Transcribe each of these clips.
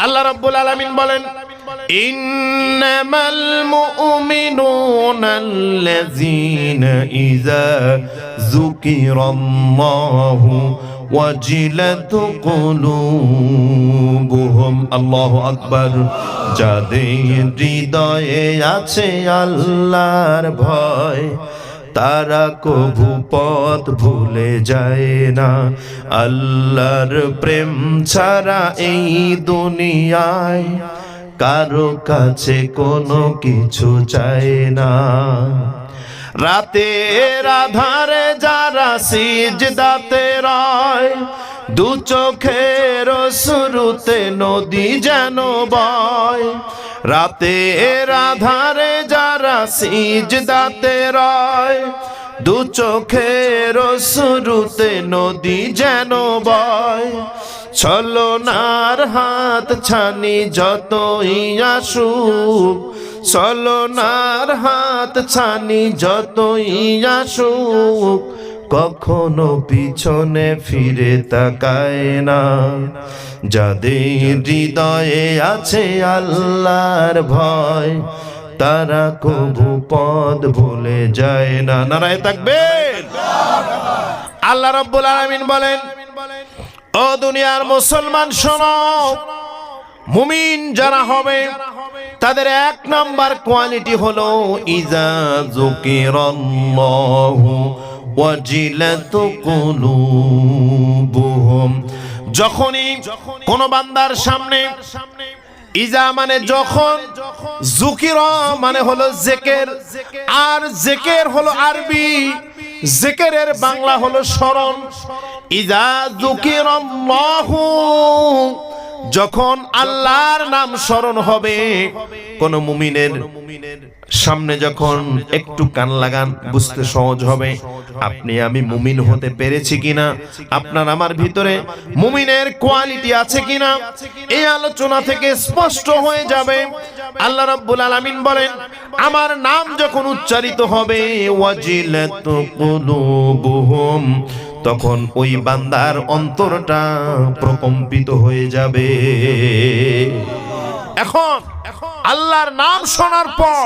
আল্লাহ রাব্বুল আলামিন বলেন, ইন্নামাল মুমিনুনাল্লাযীনা ইযা যুকিরাল্লাহু ওয়াজিলাত কুলুবুহুম। আল্লাহু আকবার। যাদের হৃদয়ে আছে আল্লাহর ভয়, তারা কভু পথ ভুলে যায় না। আল্লাহর প্রেম ছাড়া এই দুনিয়ায় কারো কাছে কোনো কিছু চায় না। রাতের আধারে যারা সিজদাতে রয়, দু চোখের শুরুতে নদী যেন বয়। রাতের আধারে যারা সিজদাতে রয়, দু চোখের শুরুতে নদী যেন বয়। ছলনার হাত ছানি যতই আসুক, ছলনার হাত ছানি যতই আসুক, কখনো পিছনে ফিরে তাকায় না। যাদের হৃদয়ে আছে আল্লাহর ভয়, তারা কভু পথ ভুলে যায় না। নারায়ে তাকবীর। আল্লাহ রাব্বুল আলামিন বলেন, ও দুনিয়ার মুসলমান শোনো, মুমিন যারা হবে তাদের এক নাম্বার কোয়ালিটি হলো ইযা যুকিরাল্লাহু ওয়াজিলাত কুলুবুহুম। যখনই কোন বান্দার সামনে, ইজা মানে যখন, যুকিরা মানে হলো জিকির, আর জিকির হলো আরবি, জিকিরের বাংলা হলো স্মরণ। ইজা যুকিরাল্লাহু, যখন আল্লাহর নাম স্মরণ হবে, কোন মুমিনের সামনে যখন একটু কান লাগান, বুঝতে সহজ হবে আপনি আমি মুমিন হতে পেরেছি কিনা, আপনার আমার ভিতরে মুমিনের কোয়ালিটি আছে কিনা, এই আলোচনা থেকে স্পষ্ট হয়ে যাবে। আল্লাহ রাব্বুল আলামিন বলেন, আমার নাম যখন উচ্চারিত হবে, ওয়াজিলাত কুলুবুহুম, তখন ওই বান্দার অন্তরটা প্রকম্পিত হয়ে যাবে। এখন আল্লাহর নাম শোনার পর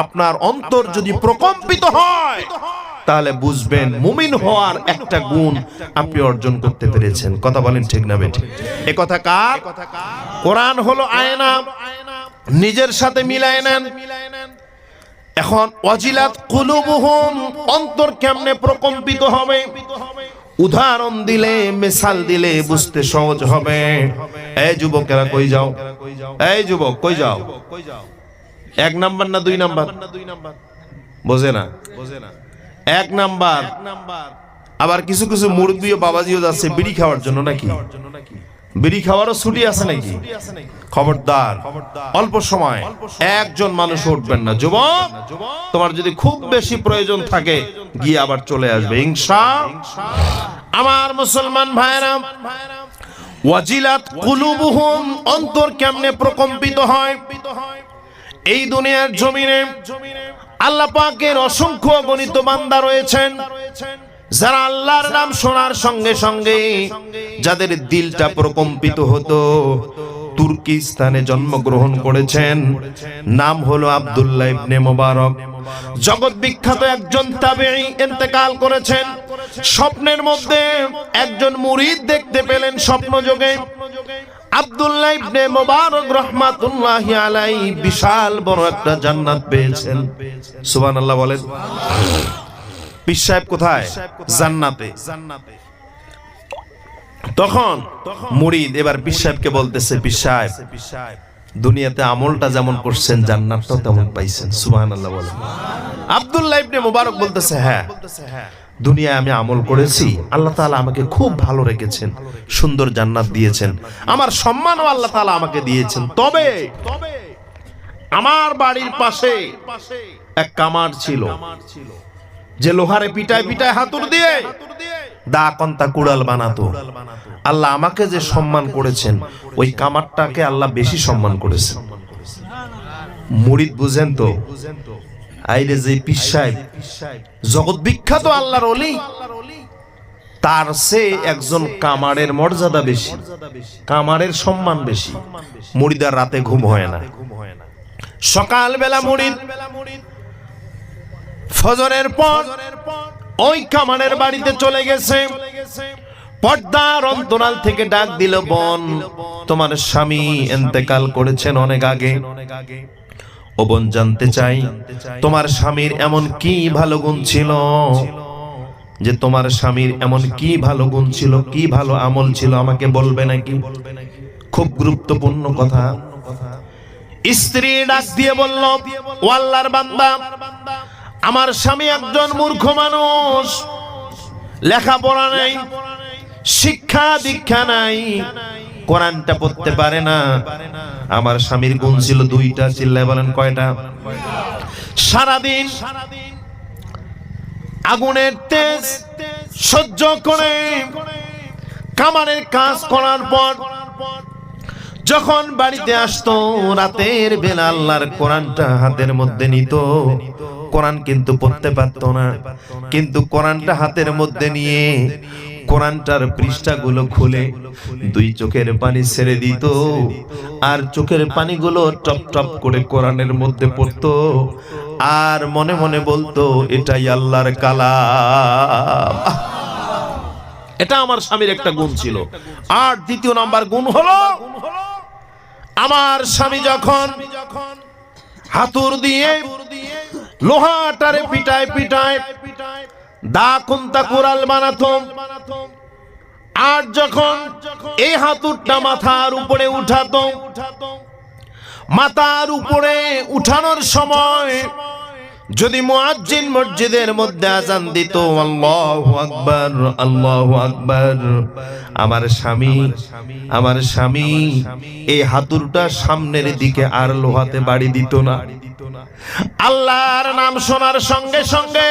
আপনার অন্তর যদি প্রকম্পিত হয়, তাহলে বুঝবেন মুমিন হওয়ার একটা গুণ আপনি অর্জন করতে পেরেছেন। কথা বলেন ঠিক না বেঠিক? এ কথা কার? কোরআন হলো আয়না, নিজের সাথে মিলায় নেন। এখন ওয়াজিলাত কুলুবুহুম, অন্তর কেমনে প্রকম্পিত হবে, উদাহরণ দিলে, মিসাল দিলে বুঝতে সহজ হবে। এই যুবকেরা কই যাও? এই যুবক কই যাও? এক নাম্বার না দুই নাম্বার? বোঝে না। এক নাম্বার। আবার কিছু কিছু মুরব্বি ও বাবাজিও যাচ্ছে বিড়ি খাওয়ার জন্য, নাকি? বিড়ি খাওয়ারও ছুটি আছে নাকি? খবরদার, অল্প সময় একজন মানুষ উঠবেন না। যুবক, তোমার যদি খুব বেশি প্রয়োজন থাকে গিয়ে আবার চলে আসবে ইনশাআল্লাহ। আমার মুসলমান ভাইরা, ওয়াজিলাত কুলুবুহুম, অন্তর কেমনে প্রকম্পিত হয়? এই দুনিয়ার জমিনে আল্লাহ পাকের অসংখ্য গণিত বান্দা রয়েছেন, যারা আল্লাহর নাম শোনার সঙ্গে সঙ্গে যাদের দিলটা প্রকম্পিত হতো। তুর্কিস্তানে জন্মগ্রহণ করেছেন, নাম হলো আব্দুল্লাহ ইবনে মুবারক, জগৎ বিখ্যাত একজন তাবেঈ, ইন্তেকাল করেছেন। স্বপ্নের মধ্যে একজন মুরিদ দেখতে পেলেন স্বপ্নযোগে। আব্দুল্লাহ ইবনে মুবারক রাহমাতুল্লাহি আলাইহি বিশাল বড় একটা জান্নাত পেয়েছেন। সুবহানাল্লাহ বলেন। পীর সাহেব কোথায়? জান্নাতে। তখন মুরিদ এবার পীর সাহেবকে বলতেছে, পীর সাহেব, দুনিয়াতে আমলটা যেমন করছেন জান্নাতটাও তেমন পাইছেন। সুবহানাল্লাহ বলেন। আব্দুল্লাহ ইবনে মুবারক বলতেছে, হ্যাঁ, দুনিয়ায় আমি আমল করেছি, আল্লাহ তাআলা আমাকে খুব ভালো রেখেছেন, সুন্দর জান্নাত দিয়েছেন, আমার সম্মানও আল্লাহ তাআলা আমাকে দিয়েছেন। তবে আমার বাড়ির পাশে এক কামার ছিল, যে লোহারে পিটায় পিটায় হাতুড় দিয়ে দা কন্তা কুড়াল বানাতো। আল্লাহ আমাকে যে সম্মান করেছেন, ওই কামারটাকে আল্লাহ বেশি সম্মান করেছেন। মুরিদ বুঝেন তো, আইরে যে পীর সাহেব জগৎ বিখ্যাত আল্লাহর ওলি, তার চেয়ে একজন কামারের মর্যাদা বেশি, কামারের সম্মান বেশি। মুরিদার রাতে ঘুম হয় না, সকালবেলা মুরিদ ফজরের পর ওই কামারের বাড়িতে চলে গেছে। পর্দার অন্তরাল থেকে ডাক দিল, বোন, তোমার স্বামী ইন্তেকাল করেছেন অনেক আগে। ও বোন, জানতে চাই তোমার স্বামীর এমন কি ভালো গুণ ছিল, যে তোমার স্বামীর এমন কি ভালো গুণ ছিল, কি ভালো আমল ছিল, আমাকে বলবে নাকি? খুব গুরুত্বপূর্ণ কথা। স্ত্রী ডাক দিয়ে বলল, ও আল্লাহর বান্দা, আমার স্বামী একজন মূর্খ মানুষ, লেখাপড়া নাই, শিক্ষা দীক্ষা নাই, কোরআনটা পড়তে পারে না। আমার স্বামীর গুণ ছিল দুইটা। চিল্লায় বলেন কয়টা? সারাদিন আগুনের তেজ সহ্য করে কামারের কাজ করার পর যখন বাড়িতে আসতো, রাতের বেলা আল্লাহর কোরআনটা হাতের মধ্যে নিত। কোরআন কিন্তু পড়তে পারতো না, কিন্তু কোরআনটা হাতের মধ্যে নিয়ে কোরআনটার পৃষ্ঠাগুলো খুলে দুই চোখের পানি ছেড়ে দিত, আর চোখের পানিগুলো টপ টপ করে কোরআনের মধ্যে পড়তো, আর মনে মনে বলতো, এটাই আল্লাহর কালাম। এটা আমার স্বামীর একটা গুণ ছিল। আর দ্বিতীয় নাম্বার গুণ হলো, আমার স্বামী যখন হাতুড় দিয়ে লোহাটারে পিটায় পিটায় দা কুন্তা কুরাল বানাতো, আর যখন এই হাতুড়টা মাথার উপরে উঠাতো, মাথার উপরে উঠানোর সময় যদি মুয়াজ্জিন মসজিদের মধ্যে আযান দিত, আল্লাহু আকবার, আল্লাহু আকবার, আমার স্বামী এই হাতুড়টা সামনের দিকে আর লোহাতে বাড়ি দিত না। আল্লাহর নাম শোনার সঙ্গে সঙ্গে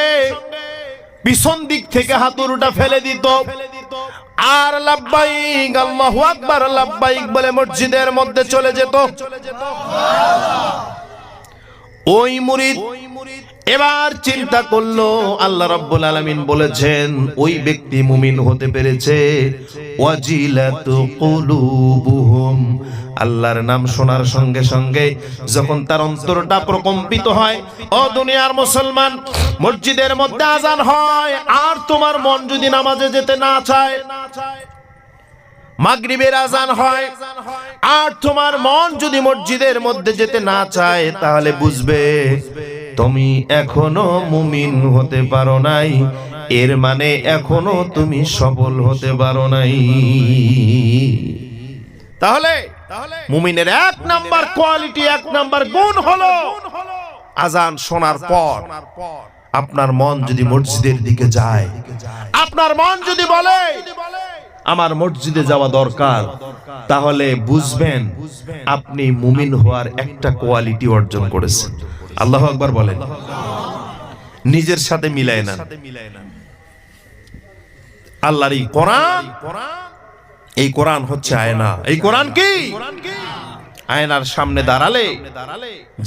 পিছন দিক থেকে হাতুড়টা ফেলে দিত, আর লাব্বাইক, আল্লাহু আকবার, লাব্বাইক বলে মসজিদের মধ্যে চলে যেত। ওই মুরিদ এবার চিন্তা করলো, আল্লাহ রাব্বুল আলামিন বলেছেন ওই ব্যক্তি মুমিন হতে পেরেছে। ওয়াজিলাত কুলুবুহুম, আল্লাহর নাম শোনার সঙ্গে সঙ্গে যখন তার অন্তরটা প্রকম্পিত হয়। ও দুনিয়ার মুসলমান, মসজিদের মধ্যে আযান হয়, আর তোমার মন যদি নামাজে যেতে না চায়, মাগরিবের আযান হয়, আর তোমার মন যদি মসজিদের মধ্যে যেতে না চায়, তাহলে বুঝবে তুমি এখনো মুমিন হতে পারো নাই, এর মানে এখনো তুমি সফল হতে পারো নাই। তাহলে মুমিনের এক নাম্বার কোয়ালিটি, এক নাম্বার গুণ হলো, আযান শোনার পর আপনার মন যদি মসজিদের দিকে যায়, আপনার মন যদি বলে আমার মসজিদে যাওয়া দরকার, তাহলে বুঝবেন আপনি মুমিন হওয়ার একটা কোয়ালিটি অর্জন করেছেন। আল্লাহু আকবার বলেন। নিজের সাথে মিলায় না। আল্লাহর এই কোরআন, এই কোরআন হচ্ছে আয়না। এই কোরআন কি? আয়নার সামনে দাঁড়ালে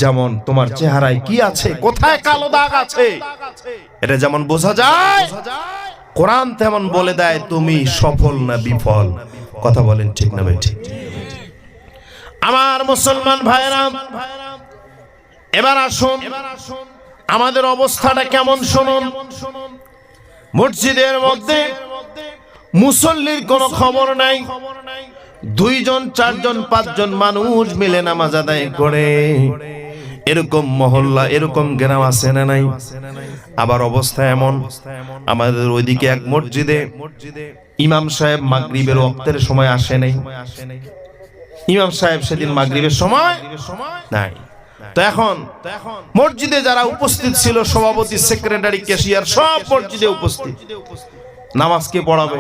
যেমন তোমার চেহারায় কি আছে, কোথায় কালো দাগ আছে, এটা যেমন বোঝা যায়, কোরআন তেমন বলে দেয় তুমি সফল না বিফল। কথা বলেন ঠিক না ভাই? ঠিক। আমার মুসলমান ভাইরা, এবার আসুন আমাদের অবস্থাটা কেমন শুনুন। মসজিদের মধ্যে মুসল্লির কোনো খবর নাই, 2 জন 4 জন 5 জন মানুষ মিলে নামাজ আদায় করে, এরকম মহল্লা, এরকম গ্রাম আছে না নাই? আবার অবস্থা এমন, আমাদের ওইদিকে এক মসজিদে ইমাম সাহেব মাগরিবের ওয়াক্তের সময় আসে নাই। ইমাম সাহেব সেদিন মাগরিবের সময় নাই। তো এখন মসজিদে যারা উপস্থিত ছিল, সভাপতি, সেক্রেটারি, ক্যাশিয়ার, সব মসজিদে উপস্থিত। নামাজ কে পড়াবে?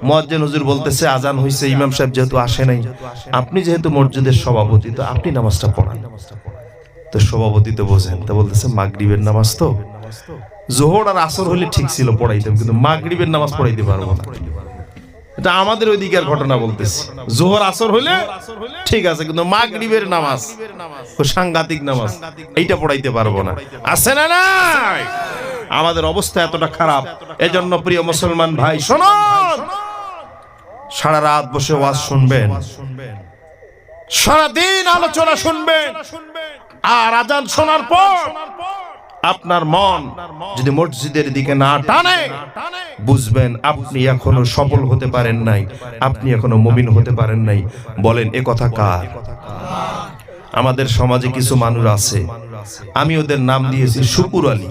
মুয়াজ্জিন হুজুর বলতেছে আজান হইছে, ইমাম সাহেব যেহেতু আসে নাই, আপনি যেহেতু মসজিদের সভাপতি, তো আপনি নামাজটা পড়ান। তো সভাপতি তো বোঝেন, তো বলতেছে মাগরিবের নামাজ তো, জোহর আর আসর হলে ঠিক ছিল পড়াইতাম, কিন্তু মাগরিবের নামাজ পড়াইতে পারবো না। এটা আমাদের ওইদিকের ঘটনা বলতেছি। জোহর আসর হলে ঠিক আছে, কিন্তু মাগরিবের নামাজ ও সাংঘাতিক নামাজ, এইটা পড়াইতে পারবো না। আছে না নাই? আমাদের অবস্থা এতটা খারাপ। এজন্য প্রিয় মুসলমান ভাই শুনুন, সারা রাত বসে ওয়াজ শুনবেন, সারাদিন আলোচনা শুনবেন, আর আজান শোনার পর আপনার মন যদি মসজিদের দিকে না টানে, বুঝবেন আপনি এখনো সফল হতে পারেন নাই, আপনি এখনো মুমিন হতে পারেন নাই। বলেন এ কথা কার? আমাদের সমাজে কিছু মানুষ আছে, আমি ওদের নাম দিয়েছি শুকুর আলী,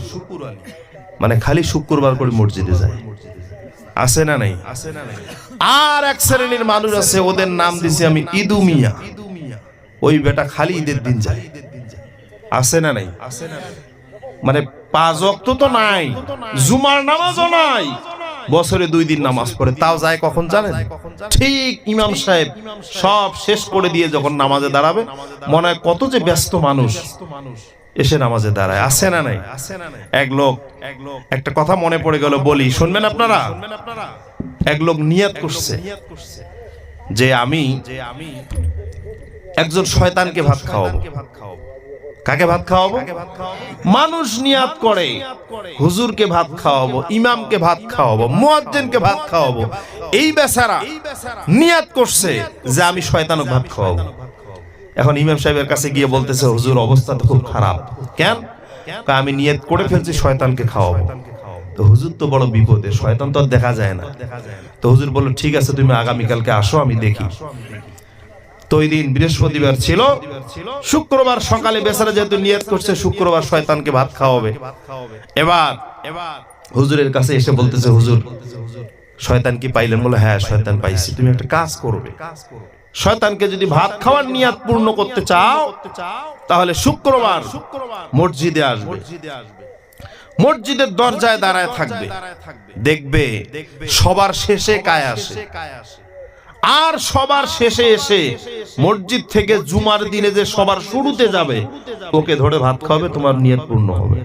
মানে খালি শুক্রবার করে মসজিদে যায়, আছে না নাই? আর এক শ্রেণীর মানুষ আছে, ওদের নাম দিয়েছি আমি ইদু মিয়া, ওই বেটা খালি ঈদের দিন যায়, আছে না নাই? মানে 5 ওয়াক্ত তো নাই, জুমার নামাজও নাই, বছরে 2 দিন নামাজ পড়ে, তাও যায় কখন জানেন? ঠিক ইমাম সাহেব সব শেষ করে দিয়ে যখন নামাজে দাঁড়াবে, মনে হয় কত যে ব্যস্ত মানুষ এসে নামাজে দাঁড়ায়, আছে না নাই? এক লোক, একটা কথা মনে পড়ে গেল, বলি শুনবেন আপনারা। এক লোক নিয়ত করছে যে আমি একজন শয়তানকে ভাত খাওয়াবো। কাকে ভাত খাওয়াবো? মানুষ নিয়াত করে হুজুরকে ভাত খাওয়াবো, ইমামকে ভাত খাওয়াবো, মুয়াজ্জিনকে ভাত খাওয়াবো। এই বেচারা নিয়াত করছে যে আমি শয়তানকে ভাত খাওয়াবো। এখন ইমাম সাহেবের কাছে গিয়ে বলতেছে, হুজুর অবস্থা তো খুব খারাপ। কেন? আমি নিয়ত করে ফেলছি শয়তানকে খাওয়াবো। তো হুজুর তো বড় বিপদে, শয়তান তো আর দেখা যায় না। তো হুজুর বলল, ঠিক আছে তুমি আগামীকালকে আসো, আমি দেখি। তো ওই দিন বৃহস্পতিবার ছিল, শুক্রবার সকালে বেচারা যেহেতু নিয়ত করছে শুক্রবার শয়তানকে ভাত খাওয়াবে, এবার হুজুরের কাছে এসে বলতেছে, হুজুর শয়তান কি পাইলেন? বলে হ্যাঁ শয়তান পাইছি। তুমি একটা কাজ করবে, শয়তানকে যদি ভাত খাওয়ার নিয়ত পূর্ণ করতে চাও তাহলে শুক্রবার মসজিদে আসবে, মসজিদের দরজায় দাঁড়ায় থাকবে, দেখবে সবার শেষে কায় আসে, আর সবার শেষে এসে মসজিদ থেকে জুমার দিনে যে সবার শুরুতে যাবে ওকে ধরে ভাত খাওয়াবে, তোমার নিয়ত পূর্ণ হবে।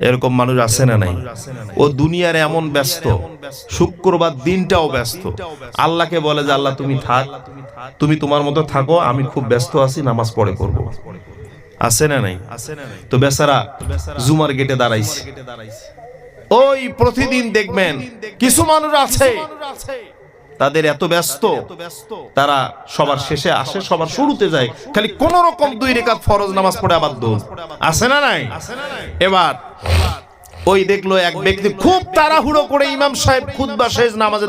এরকম মানুষ আছে না নাই? ও দুনিয়ার এমন ব্যস্ত, শুক্রবার দিনটাও ব্যস্ত, আল্লাহকে বলে যে আল্লাহ তুমি থাক, তুমি তোমার মতো থাকো, আমি খুব ব্যস্ত আছি, নামাজ পড়ে করব। আছে না নাই? তো বেচারা জুমার গেটে দাঁড়াইছে। ওই প্রতিদিন দেখবেন কিছু মানুষ আছে তাদের এত ব্যস্ত, তারা সবার শেষে আসে, সবার শুরুতে যায়, খালি কোন রকম 2 রাকাত ফরজ নামাজ পড়ে আবার দৌড়, আছে না নাই? এবার ওই দেখলো এক ব্যক্তি খুব তাড়াহুড়ো করে ইমাম সাহেব খুতবা শেষ নামাজে